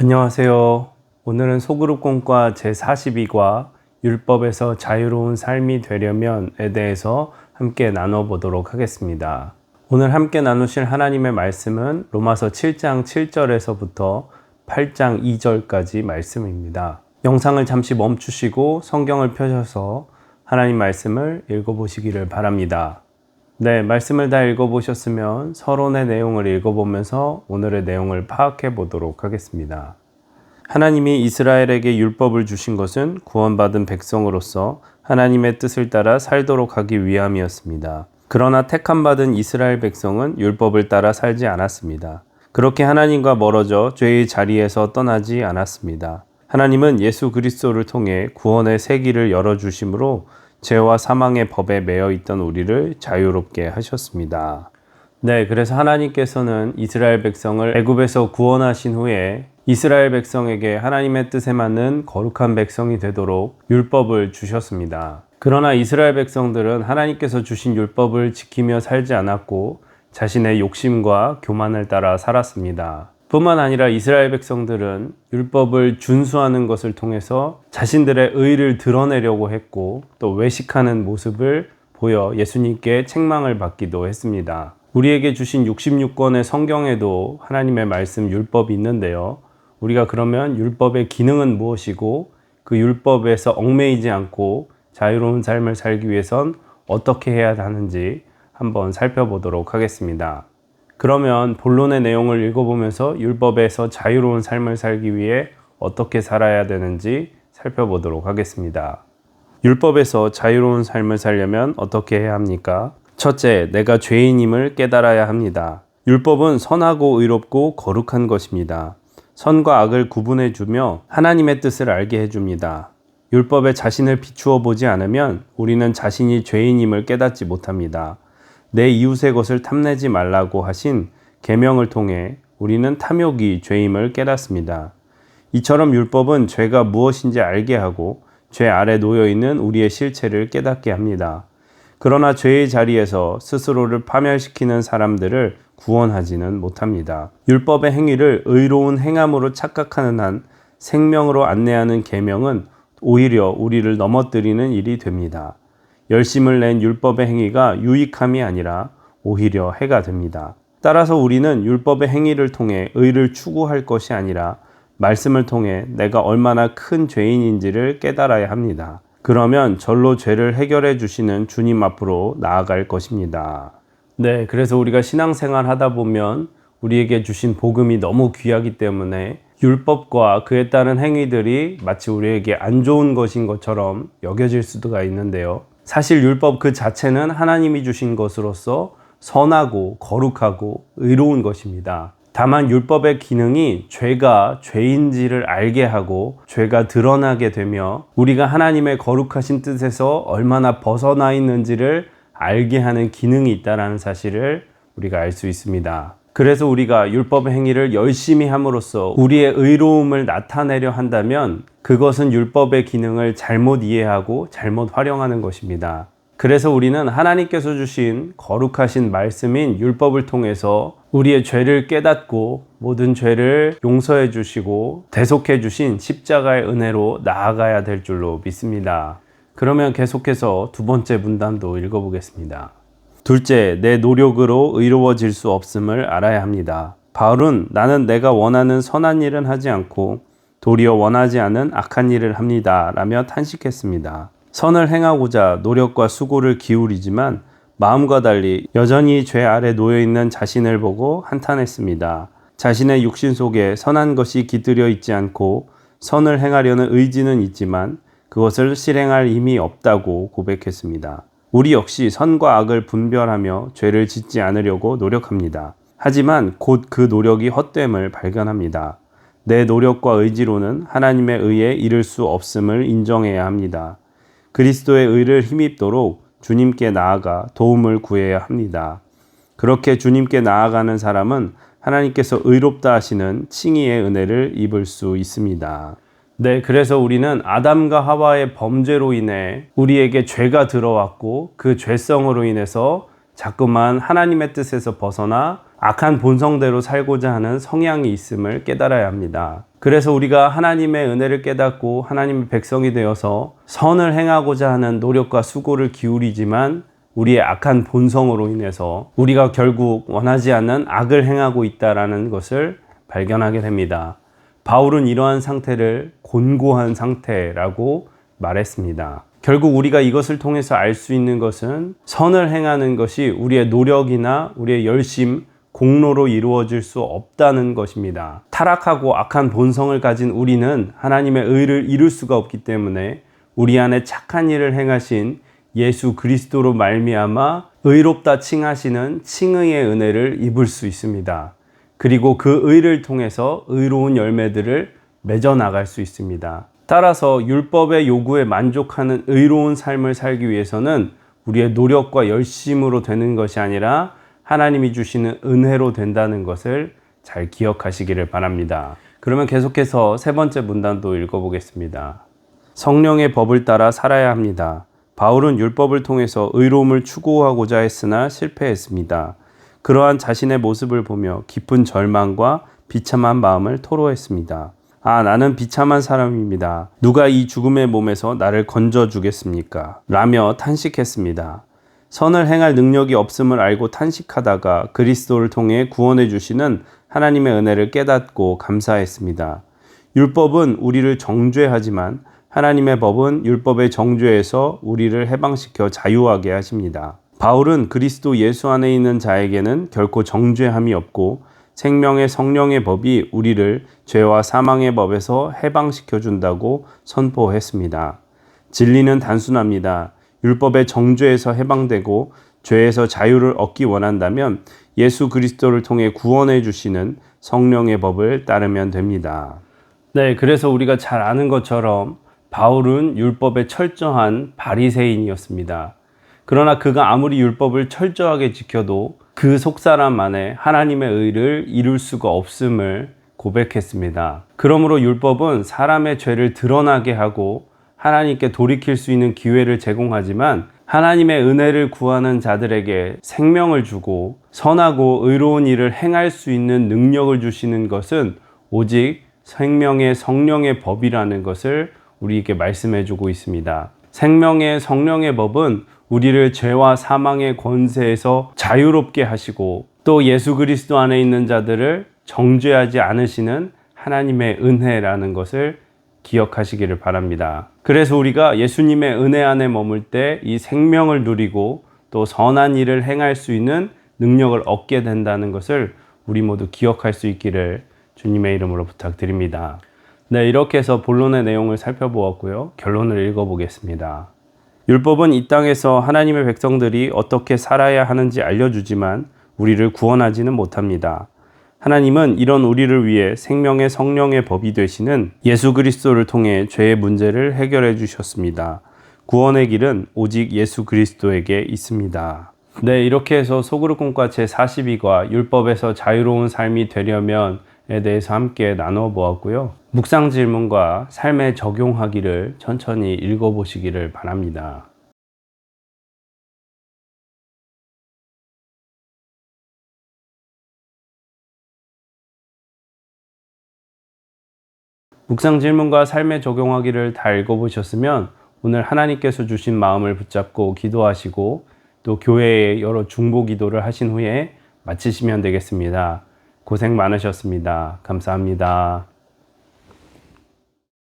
안녕하세요. 오늘은 소그룹공과 제42과 율법에서 자유로운 삶이 되려면에 대해서 함께 나눠보도록 하겠습니다. 오늘 함께 나누실 하나님의 말씀은 로마서 7장 7절에서부터 8장 2절까지 말씀입니다. 영상을 잠시 멈추시고 성경을 펴셔서 하나님 말씀을 읽어보시기를 바랍니다. 네, 말씀을 다 읽어보셨으면 서론의 내용을 읽어보면서 오늘의 내용을 파악해 보도록 하겠습니다. 하나님이 이스라엘에게 율법을 주신 것은 구원받은 백성으로서 하나님의 뜻을 따라 살도록 하기 위함이었습니다. 그러나 택함받은 이스라엘 백성은 율법을 따라 살지 않았습니다. 그렇게 하나님과 멀어져 죄의 자리에서 떠나지 않았습니다. 하나님은 예수 그리스도를 통해 구원의 새 길을 열어주심으로 죄와 사망의 법에 매여 있던 우리를 자유롭게 하셨습니다. 네, 그래서 하나님께서는 이스라엘 백성을 애굽에서 구원하신 후에 이스라엘 백성에게 하나님의 뜻에 맞는 거룩한 백성이 되도록 율법을 주셨습니다. 그러나 이스라엘 백성들은 하나님께서 주신 율법을 지키며 살지 않았고 자신의 욕심과 교만을 따라 살았습니다. 뿐만 아니라 이스라엘 백성들은 율법을 준수하는 것을 통해서 자신들의 의를 드러내려고 했고 또 외식하는 모습을 보여 예수님께 책망을 받기도 했습니다. 우리에게 주신 66권의 성경에도 하나님의 말씀 율법이 있는데요. 우리가 그러면 율법의 기능은 무엇이고 그 율법에서 얽매이지 않고 자유로운 삶을 살기 위해선 어떻게 해야 하는지 한번 살펴보도록 하겠습니다. 그러면 본론의 내용을 읽어보면서 율법에서 자유로운 삶을 살기 위해 어떻게 살아야 되는지 살펴보도록 하겠습니다. 율법에서 자유로운 삶을 살려면 어떻게 해야 합니까? 첫째, 내가 죄인임을 깨달아야 합니다. 율법은 선하고 의롭고 거룩한 것입니다. 선과 악을 구분해 주며 하나님의 뜻을 알게 해줍니다. 율법에 자신을 비추어 보지 않으면 우리는 자신이 죄인임을 깨닫지 못합니다. 내 이웃의 것을 탐내지 말라고 하신 계명을 통해 우리는 탐욕이 죄임을 깨닫습니다. 이처럼 율법은 죄가 무엇인지 알게 하고 죄 아래 놓여있는 우리의 실체를 깨닫게 합니다. 그러나 죄의 자리에서 스스로를 파멸시키는 사람들을 구원하지는 못합니다. 율법의 행위를 의로운 행함으로 착각하는 한 생명으로 안내하는 계명은 오히려 우리를 넘어뜨리는 일이 됩니다. 열심을 낸 율법의 행위가 유익함이 아니라 오히려 해가 됩니다. 따라서 우리는 율법의 행위를 통해 의를 추구할 것이 아니라 말씀을 통해 내가 얼마나 큰 죄인인지를 깨달아야 합니다. 그러면 절로 죄를 해결해 주시는 주님 앞으로 나아갈 것입니다. 네, 그래서 우리가 신앙생활 하다 보면 우리에게 주신 복음이 너무 귀하기 때문에 율법과 그에 따른 행위들이 마치 우리에게 안 좋은 것인 것처럼 여겨질 수가 있는데요. 사실 율법 그 자체는 하나님이 주신 것으로서 선하고 거룩하고 의로운 것입니다. 다만 율법의 기능이 죄가 죄인지를 알게 하고 죄가 드러나게 되며 우리가 하나님의 거룩하신 뜻에서 얼마나 벗어나 있는지를 알게 하는 기능이 있다는 사실을 우리가 알 수 있습니다. 그래서 우리가 율법의 행위를 열심히 함으로써 우리의 의로움을 나타내려 한다면 그것은 율법의 기능을 잘못 이해하고 잘못 활용하는 것입니다. 그래서 우리는 하나님께서 주신 거룩하신 말씀인 율법을 통해서 우리의 죄를 깨닫고 모든 죄를 용서해 주시고 대속해 주신 십자가의 은혜로 나아가야 될 줄로 믿습니다. 그러면 계속해서 두 번째 문단도 읽어보겠습니다. 둘째, 내 노력으로 의로워질 수 없음을 알아야 합니다. 바울은 나는 내가 원하는 선한 일은 하지 않고 도리어 원하지 않은 악한 일을 합니다. 라며 탄식했습니다. 선을 행하고자 노력과 수고를 기울이지만 마음과 달리 여전히 죄 아래 놓여있는 자신을 보고 한탄했습니다. 자신의 육신 속에 선한 것이 깃들여 있지 않고 선을 행하려는 의지는 있지만 그것을 실행할 힘이 없다고 고백했습니다. 우리 역시 선과 악을 분별하며 죄를 짓지 않으려고 노력합니다. 하지만 곧 그 노력이 헛됨을 발견합니다. 내 노력과 의지로는 하나님의 의에 이를 수 없음을 인정해야 합니다. 그리스도의 의를 힘입도록 주님께 나아가 도움을 구해야 합니다. 그렇게 주님께 나아가는 사람은 하나님께서 의롭다 하시는 칭의의 은혜를 입을 수 있습니다. 네, 그래서 우리는 아담과 하와의 범죄로 인해 우리에게 죄가 들어왔고 그 죄성으로 인해서 자꾸만 하나님의 뜻에서 벗어나 악한 본성대로 살고자 하는 성향이 있음을 깨달아야 합니다. 그래서 우리가 하나님의 은혜를 깨닫고 하나님의 백성이 되어서 선을 행하고자 하는 노력과 수고를 기울이지만 우리의 악한 본성으로 인해서 우리가 결국 원하지 않는 악을 행하고 있다는 것을 발견하게 됩니다. 바울은 이러한 상태를 곤고한 상태라고 말했습니다. 결국 우리가 이것을 통해서 알 수 있는 것은 선을 행하는 것이 우리의 노력이나 우리의 열심, 공로로 이루어질 수 없다는 것입니다. 타락하고 악한 본성을 가진 우리는 하나님의 의를 이룰 수가 없기 때문에 우리 안에 착한 일을 행하신 예수 그리스도로 말미암아 의롭다 칭하시는 칭의의 은혜를 입을 수 있습니다. 그리고 그 의를 통해서 의로운 열매들을 맺어 나갈 수 있습니다. 따라서 율법의 요구에 만족하는 의로운 삶을 살기 위해서는 우리의 노력과 열심으로 되는 것이 아니라 하나님이 주시는 은혜로 된다는 것을 잘 기억하시기를 바랍니다. 그러면 계속해서 세 번째 문단도 읽어보겠습니다. 성령의 법을 따라 살아야 합니다. 바울은 율법을 통해서 의로움을 추구하고자 했으나 실패했습니다. 그러한 자신의 모습을 보며 깊은 절망과 비참한 마음을 토로했습니다. 아, 나는 비참한 사람입니다. 누가 이 죽음의 몸에서 나를 건져주겠습니까? 라며 탄식했습니다. 선을 행할 능력이 없음을 알고 탄식하다가 그리스도를 통해 구원해 주시는 하나님의 은혜를 깨닫고 감사했습니다. 율법은 우리를 정죄하지만 하나님의 법은 율법의 정죄에서 우리를 해방시켜 자유하게 하십니다. 바울은 그리스도 예수 안에 있는 자에게는 결코 정죄함이 없고 생명의 성령의 법이 우리를 죄와 사망의 법에서 해방시켜 준다고 선포했습니다. 진리는 단순합니다. 율법의 정죄에서 해방되고 죄에서 자유를 얻기 원한다면 예수 그리스도를 통해 구원해 주시는 성령의 법을 따르면 됩니다. 네, 그래서 우리가 잘 아는 것처럼 바울은 율법에 철저한 바리새인이었습니다. 그러나 그가 아무리 율법을 철저하게 지켜도 그 속사람 안에 하나님의 의를 이룰 수가 없음을 고백했습니다. 그러므로 율법은 사람의 죄를 드러나게 하고 하나님께 돌이킬 수 있는 기회를 제공하지만 하나님의 은혜를 구하는 자들에게 생명을 주고 선하고 의로운 일을 행할 수 있는 능력을 주시는 것은 오직 생명의 성령의 법이라는 것을 우리에게 말씀해 주고 있습니다. 생명의 성령의 법은 우리를 죄와 사망의 권세에서 자유롭게 하시고 또 예수 그리스도 안에 있는 자들을 정죄하지 않으시는 하나님의 은혜라는 것을 기억하시기를 바랍니다. 그래서 우리가 예수님의 은혜 안에 머물 때 이 생명을 누리고 또 선한 일을 행할 수 있는 능력을 얻게 된다는 것을 우리 모두 기억할 수 있기를 주님의 이름으로 부탁드립니다. 네, 이렇게 해서 본론의 내용을 살펴보았고요. 결론을 읽어보겠습니다. 율법은 이 땅에서 하나님의 백성들이 어떻게 살아야 하는지 알려주지만 우리를 구원하지는 못합니다. 하나님은 이런 우리를 위해 생명의 성령의 법이 되시는 예수 그리스도를 통해 죄의 문제를 해결해 주셨습니다. 구원의 길은 오직 예수 그리스도에게 있습니다. 네, 이렇게 해서 소그룹공과 제42과 율법에서 자유로운 삶이 되려면에 대해서 함께 나눠 보았고요. 묵상 질문과 삶에 적용하기를 천천히 읽어보시기를 바랍니다. 묵상 질문과 삶에 적용하기를 다 읽어보셨으면 오늘 하나님께서 주신 마음을 붙잡고 기도하시고 또 교회에 여러 중보 기도를 하신 후에 마치시면 되겠습니다. 고생 많으셨습니다. 감사합니다.